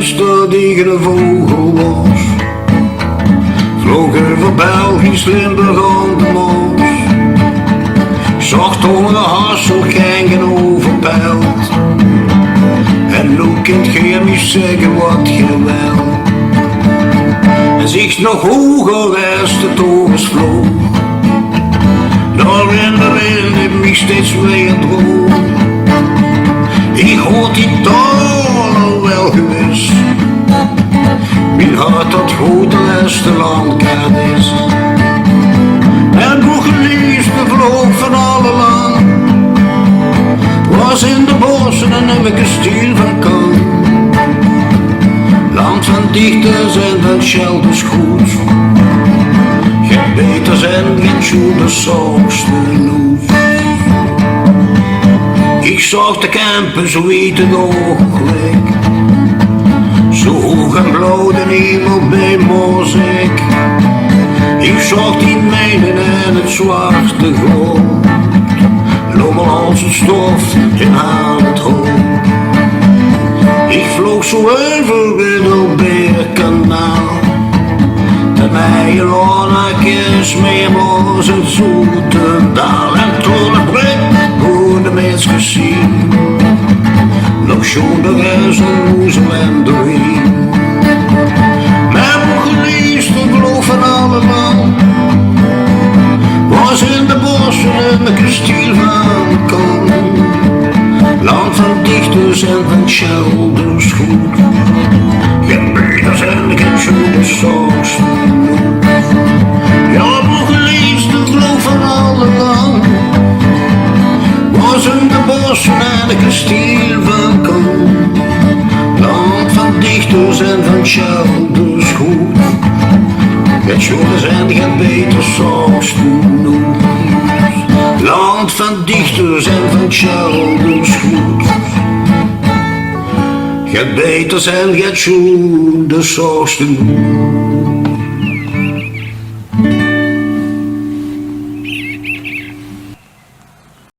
wist dat ik een vogel was. Vloog over Belgisch Limburg aan de Maas. Zag toch een hasselgengen overpeild. En nu kunt je niet zeggen wat je wil. En zich nog hoger als de torens vloog. Daar in de wind mij steeds meer droog. Ik hoor die talen wel gewis. Mijn hart dat grote laatste land canadese. En hoe geliefde vloog van alle land. Was in de bossen en heb ik een stiel van kan. Land van dichters en van shelders goed. Geen beters en geen shooters zoals de noes. Ik zag de campen zo wiet het ooglijk. Zo hoog en blauw de hemel bij muziek. Ik zag die mijnen en het zwarte goud. Lommel als een stof in aan het hoofd. Ik vloog zo over in het Beerkanaal. De Meijelanakjes mee was een zoete daal. En toen een blik hoe de mens gezien. Nog schoner als een moezel en doorheen. Mijn geliefde vloog van alle land. Was in de bossen en een stiel van kan. Land van dichters en van shelders goed. Geen beters en geen shooters zoals de noes. Ja, mijn geliefde vloog van alle land. Was in de bossen en een stiel van kan. Land van dichters en van shelders goed. Geen shooters en geen beters zoals de noes. Land van dichters en van shelders goed. Geen beters en geen shooters zoals de noes.